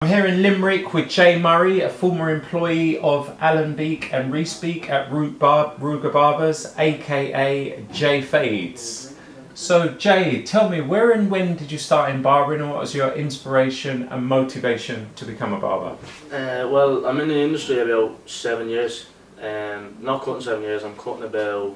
I'm here in Limerick with Jay Murray, a former employee of Alan Beak and Reece Beak at Rugars Barbers, A.K.A. Jay Fades. So Jay, tell me, where and when did you start in barbering, and what was your inspiration and motivation to become a barber? Well, I'm in the industry about 7 years. Not cutting 7 years, I'm cutting about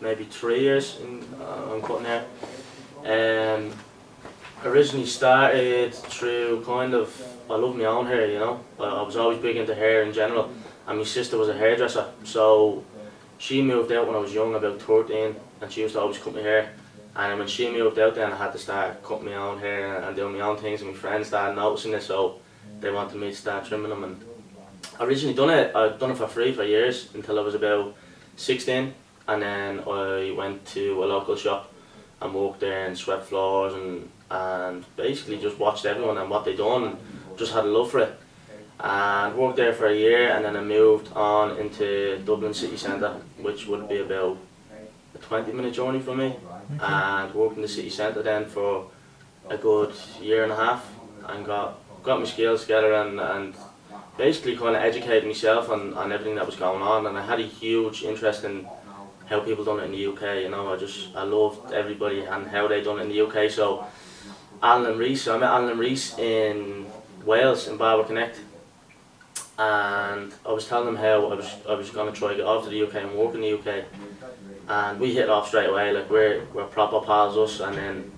maybe 3 years. I'm cutting hair. Originally started through I love my own hair, you know. I was always big into hair in general, and my sister was a hairdresser, so she moved out when I was young, about 13, and she used to always cut my hair. And when she moved out, then I had to start cutting my own hair and doing my own things, and my friends started noticing it, so they wanted me to start trimming them. And I originally I'd done it for free for years until I was about 16, and then I went to a local shop and worked there and swept floors and basically just watched everyone and what they done, and just had a love for it. And worked there for a year, and then I moved on into Dublin city centre, which would be about a 20-minute journey from me. And worked in the city centre then for a good year and a half, and got my skills together and basically kind of educated myself on everything that was going on. And I had a huge interest in how people done it in the UK, you know. I loved everybody and how they done it in the UK. So Alan and Reece, I met Alan and Reece in Wales, in Barber Connect, and I was telling them how I was going to try to get off to the UK and work in the UK, and we hit it off straight away. Like we're proper pals, us. And then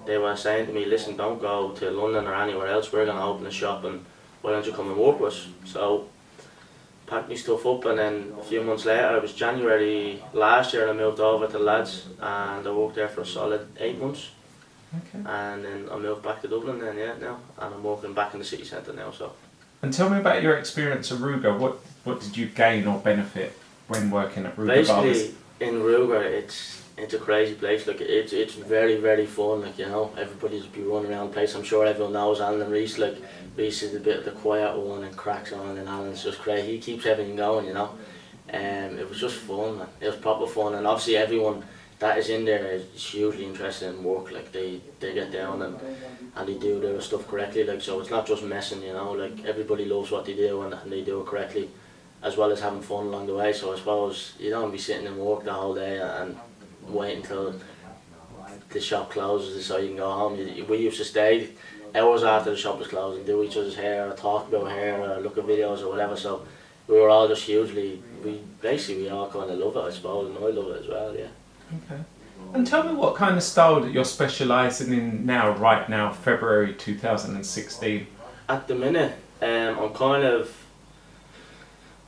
they were saying to me, listen, don't go to London or anywhere else, we're going to open a shop, and why don't you come and work with us? So packed my stuff up, and then a few months later, it was January last year, and I moved over to the lads, and I worked there for a solid 8 months. Okay. And then I moved back to Dublin then, now, and I'm working back in the city centre now. So. And tell me about your experience at Rugar. What did you gain or benefit when working at Rugar Barbers? Basically, in Rugar, it's a crazy place. Like it's very, very fun. Like, you know, everybody's be running around the place. I'm sure everyone knows Alan and Reece. Like Reece is a bit of the quiet one and cracks on, and Alan's just crazy. He keeps everything going, you know. It was just fun, man. It was proper fun, and obviously everyone that is in there is hugely interested in work. Like they get down and they do their stuff correctly. Like, so it's not just messing, you know. Like everybody loves what they do, and they do it correctly, as well as having fun along the way. So I suppose you don't be sitting in work the whole day and wait until the shop closes so you can go home. We used to stay hours after the shop was closed and do each other's hair, or talk about hair, or look at videos or whatever. So we were all just we all kind of love it, I suppose, and I love it as well, yeah. Okay. And tell me what kind of style that you're specialising in now, right now, February 2016. At the minute, I'm kind of,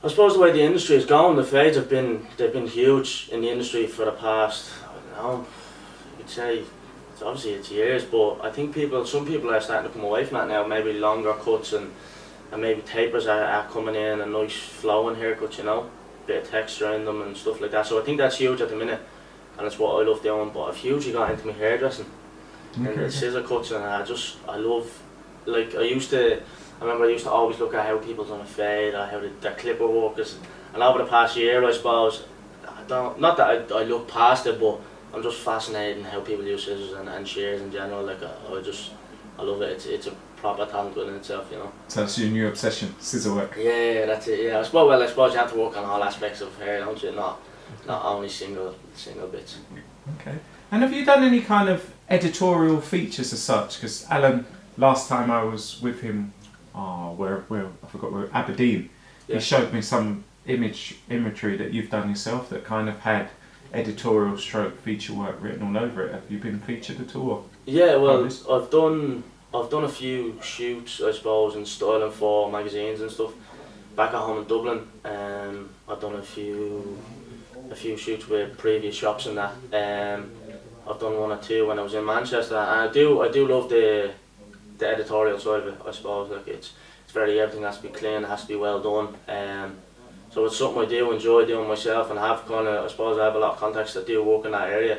I suppose the way the industry is going, the fades they've been huge in the industry for the past, I don't know, you'd say, it's years, but I think some people are starting to come away from that now. Maybe longer cuts and maybe tapers are coming in, and nice flowing haircuts, you know, bit of texture in them and stuff like that. So I think that's huge at the minute, and it's what I love doing. But I've hugely got into my hairdressing and the scissor cuts, and I love, like I remember I used to always look at how people done a fade, or how the clipper work is, and over the past year, I suppose, not that I look past it, but I'm just fascinated in how people use scissors and shears in general. Like I love it. It's a proper talent within itself, you know. So that's your new obsession, scissor work. Yeah, that's it. Yeah, I suppose you have to work on all aspects of hair, don't you? Not only single bits. Okay. And have you done any kind of editorial features as such? Because Alan, last time I was with him, where I forgot where, Aberdeen. Yeah. He showed me some imagery that you've done yourself that kind of had editorial stroke feature work written all over it. Have you been featured at all? Yeah, well, I've done a few shoots, I suppose, in Styling for magazines and stuff back at home in Dublin. I've done a few shoots with previous shops and that. I've done one or two when I was in Manchester, and I do love the editorial side of it, I suppose. Like it's everything has to be clean, it has to be well done. So it's something I do enjoy doing myself, and have I suppose I have a lot of contacts that do work in that area.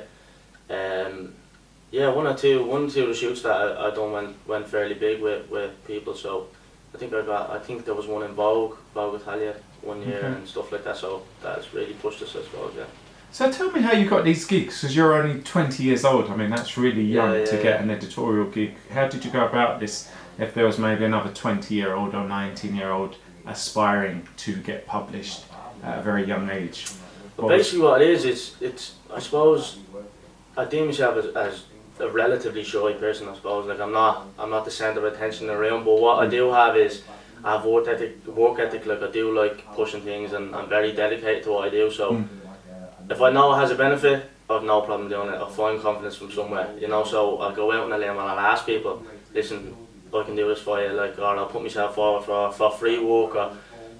Yeah, one or two of the shoots that I done went fairly big with people. So I think there was one in Vogue Italia one year, okay, and stuff like that. So that's really pushed us, I suppose. Yeah. So tell me how you got these gigs, because you're only 20 years old. I mean, that's really young to get an editorial gig. How did you go about this if there was maybe another 20-year-old or 19-year-old aspiring to get published at a very young age? But basically what it is, it's I suppose, I deem myself as a relatively shy person, I suppose. Like I'm not the centre of attention in the room, but what I do have is I have work ethic, like I do like pushing things, and I'm very dedicated to what I do, so if I know it has a benefit, I've no problem doing it. I'll find confidence from somewhere, you know, so I'll go out on a limb and I'll ask people, listen, I can do this for you, like, or I'll put myself forward for free work, or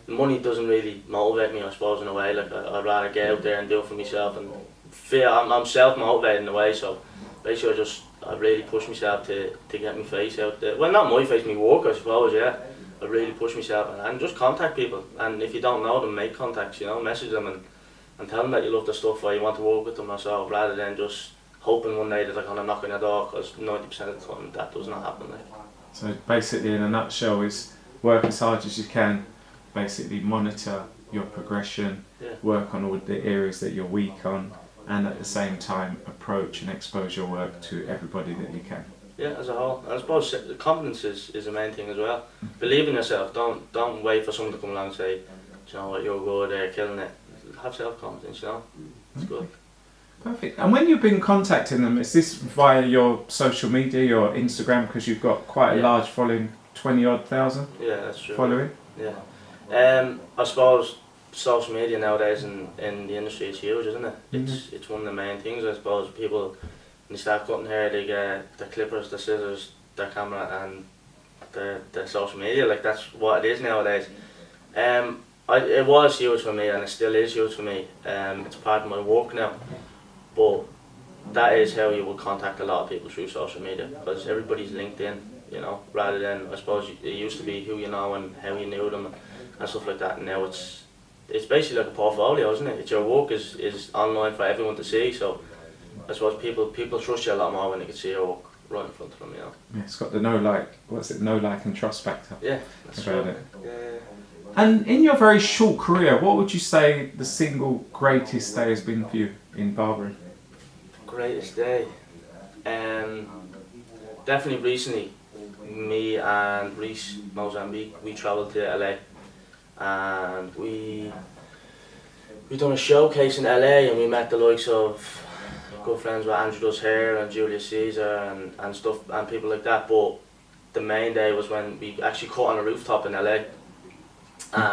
money doesn't really motivate me, I suppose, in a way. Like I'd rather get out there and do it for myself, and feel I'm self-motivated in a way, so basically I really push myself to get my face out there. Well, not my face, my work, I suppose, yeah. I really push myself and just contact people, and if you don't know them, make contacts, you know, message them and tell them that you love the stuff or you want to work with them or so, rather than just hoping one day that they're going to knock on your door, because 90% of the time that does not happen. Like. So basically, in a nutshell, is work as hard as you can, basically monitor your progression, work on all the areas that you're weak on, and at the same time approach and expose your work to everybody that you can. Yeah, as a whole. I suppose confidence is the main thing as well. Believe in yourself. Don't wait for someone to come along and say, you know what, you're good, you're killing it. Have self-confidence, you know. It's good. Perfect. And when you've been contacting them, is this via your social media, your Instagram, because you've got quite a large following, 20-odd thousand? Yeah, that's true. Following? Yeah. I suppose social media nowadays in the industry is huge, isn't it? It's one of the main things. I suppose people, when they start cutting hair, they get the clippers, the scissors, their camera, and the social media. Like, that's what it is nowadays. It was huge for me, and it still is huge for me. It's part of my work now, but that is how you will contact a lot of people through social media, because everybody's linked in, you know, rather than, I suppose, it used to be who you know and how you knew them and stuff like that. And now it's basically like a portfolio, isn't it? It's your work is online for everyone to see, so I suppose people trust you a lot more when they can see your work right in front of them, you know. Yeah, it's got the no like and trust factor. Yeah, that's about right. it. Yeah. And in your very short career, what would you say the single greatest day has been for you in barbering? Greatest day? Definitely recently, me and Reece, Mozambique, we travelled to LA, and we done a showcase in LA, and we met the likes of good friends with Andrew Does Hair and Julius Caesar and stuff, and people like that. But the main day was when we actually cut on a rooftop in LA.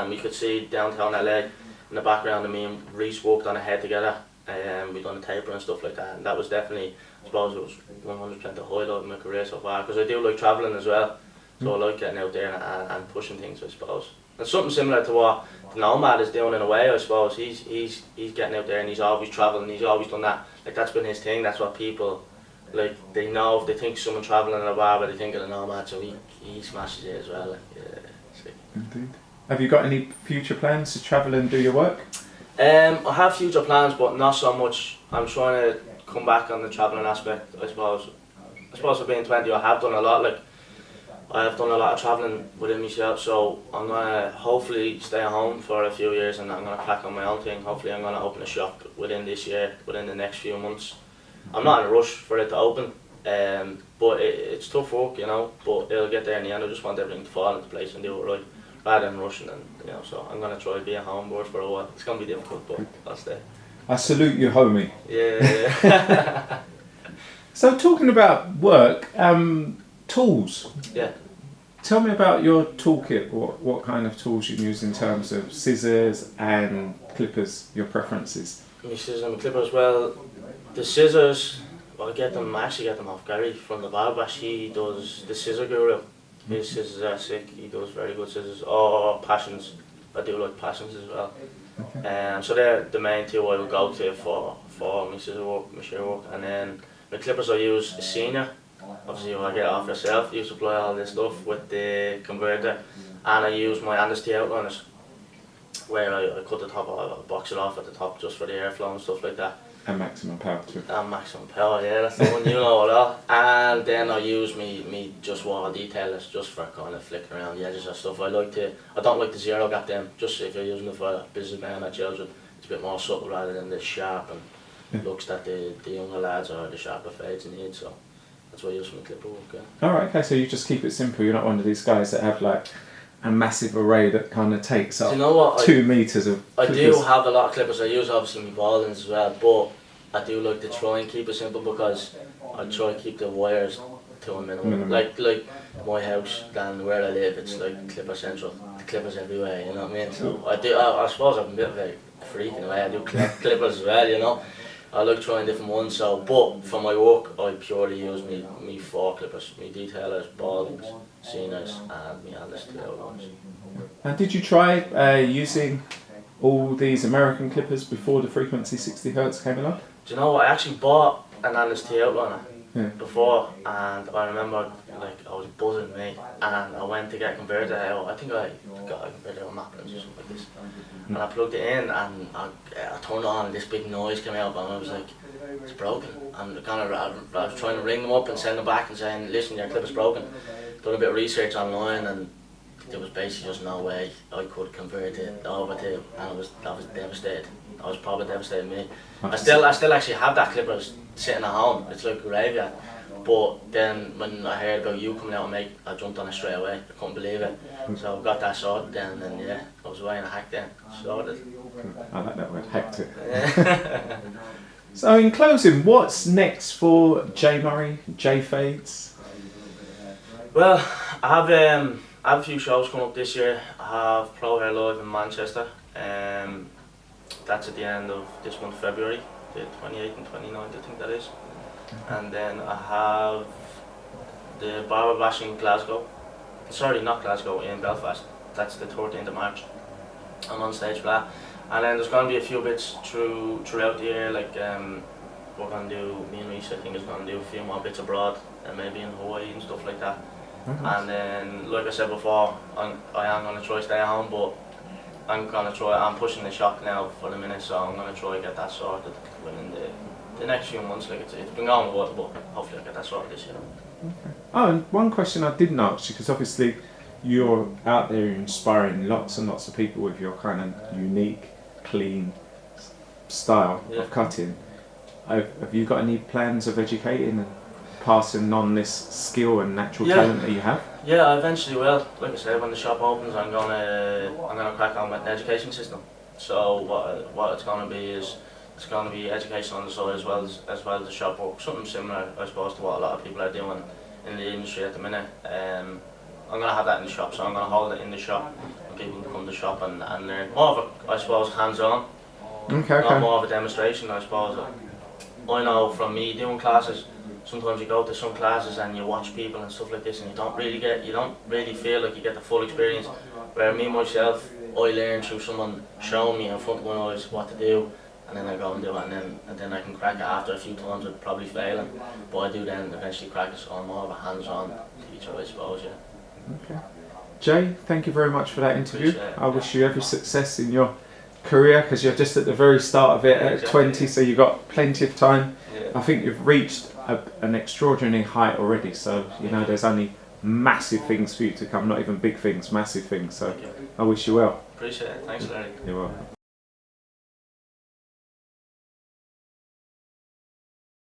We could see downtown LA in the background, and me and Reece walked on ahead together, and we done a taper and stuff like that, and that was definitely, I suppose it was 100% the highlight of my career so far, because I do like travelling as well, so I like getting out there and pushing things, I suppose. And something similar to what the Nomad is doing in a way, I suppose. He's getting out there and he's always travelling, he's always done that. Like, that's been his thing, that's what people, like, they know if they think someone travelling in a barber, they think of the Nomad, so he smashes it as well. Like, yeah, sick. Indeed. Have you got any future plans to travel and do your work? I have future plans, but not so much. I'm trying to come back on the travelling aspect, I suppose. I suppose for being 20, I have done a lot. Like, I have done a lot of travelling within myself, so I'm gonna hopefully stay at home for a few years, and I'm gonna crack on my own thing. Hopefully, I'm gonna open a shop within this year, within the next few months. I'm not in a rush for it to open, but it's tough work, you know. But it'll get there in the end. I just want everything to fall into place and do it right, rather than rushing. And you know, so I'm gonna try to be a homeboard for a while. It's gonna be difficult, but I'll stay. I salute you, homie. Yeah. So talking about work, tools. Yeah. Tell me about your toolkit. What kind of tools you use in terms of scissors and clippers, your preferences? My scissors and my clippers, well, the scissors, I actually get them off Gary from the Barber. He does the scissor guru. His scissors are sick, he does very good scissors. Or Passions, I do like Passions as well. Okay. So they're the main two I will go to for my scissor work, my shear work. And then my clippers I use a Senior. Obviously I get it off yourself, you supply all this stuff with the converter. And I use my Anders T outliners, where I cut the top, I box it off at the top just for the airflow and stuff like that. And maximum power too. And maximum power, yeah, that's the one you know about. And then I use me just water detailers just for kind of flicking around the edges and stuff. I don't like the zero gap them, just if you're using it for businessmen or children, it's a bit more subtle rather than the sharp and looks that the younger lads or the sharper fades need. So That's what I use for my clipper work. Yeah. Alright, okay, so you just keep it simple. You're not one of these guys that have like a massive array that kind of takes up Do you know what? 2 meters of I clippers. do have a lot of clippers. I use obviously my ballings as well, but I do like to try and keep it simple because I try to keep the wires to a minimum. Like my house and where I live, it's like clipper central. The clippers everywhere, you know what I mean? So I suppose I'm a bit of a freak in a way. I do clippers as well, you know. I like trying different ones. So, but for my work, I purely use me 4 clippers: me detailers, ballings, Cenas, and me handless 2 ones. And did you try using all these American clippers before the frequency 60 Hz came along? Do you know what? I actually bought an Alice T outliner before, and I remember like I was buzzing, mate, and I went to get converted out. I think I got a converted out Maplins or something like this, and I plugged it in, and I turned it on, and this big noise came out, and I was like, it's broken. And I was trying to ring them up and send them back and saying, listen, your clip is broken. Done a bit of research online, and there was basically just no way I could convert it over to, and I was devastated. I was probably devastated, me. I still actually have that clipper sitting at home. It's like a graveyard. But then when I heard about you coming out, mate, I jumped on it straight away. I couldn't believe it. So I got that sorted then, and yeah, I was away in a hack then. Sorted. I like that word, hacked it. So in closing, what's next for J Murray, J Fades? Well, I have a few shows coming up this year. I have Pro Hair Live in Manchester. That's at the end of this month, February, the 28th and 29th, I think that is. And then I have the Barber Bash in Glasgow. Sorry, not Glasgow, in Belfast. That's the 13th of March. I'm on stage for that. And then there's going to be a few bits throughout the year, like we're going to do, me and Reece I think is going to do a few more bits abroad, and maybe in Hawaii and stuff like that. And then, like I said before, I am going to try to stay at home, but I'm pushing the shop now for the minute, so I'm going to try to get that sorted within the next few months. Like it's been going a while, but hopefully I'll get that sorted this year. Okay. Oh, and one question I didn't ask you, because obviously you're out there inspiring lots and lots of people with your kind of unique, clean style of cutting. Have you got any plans of educating and passing on this skill and natural talent that you have? Yeah, I eventually will. Like I said, when the shop opens, I'm gonna crack on with the education system. So what it's gonna be is it's gonna be education on the side as well as the shop work. Something similar, I suppose, to what a lot of people are doing in the industry at the minute. I'm gonna have that in the shop, so I'm gonna hold it in the shop, and people can come to the shop and learn more of it, I suppose, hands-on. Not more of a demonstration, I suppose. I know from me doing classes, sometimes you go to some classes and you watch people and stuff like this, and you don't really feel like you get the full experience. Where me myself, I learn through someone showing me in front of my eyes what to do, and then I go and do it, and then I can crack it after a few times with probably failing. But I do then eventually crack it on more of a hands-on teacher, I suppose. Yeah. Okay. Jay, thank you very much for that interview. Appreciate it. I wish you every success in your career, because you're just at the very start of it at 20, so you've got plenty of time. I think you've reached an extraordinary height already, so you know there's only massive things for you to come, not even big things, massive things, so I wish you well. Appreciate it. Thanks, Larry. You're welcome.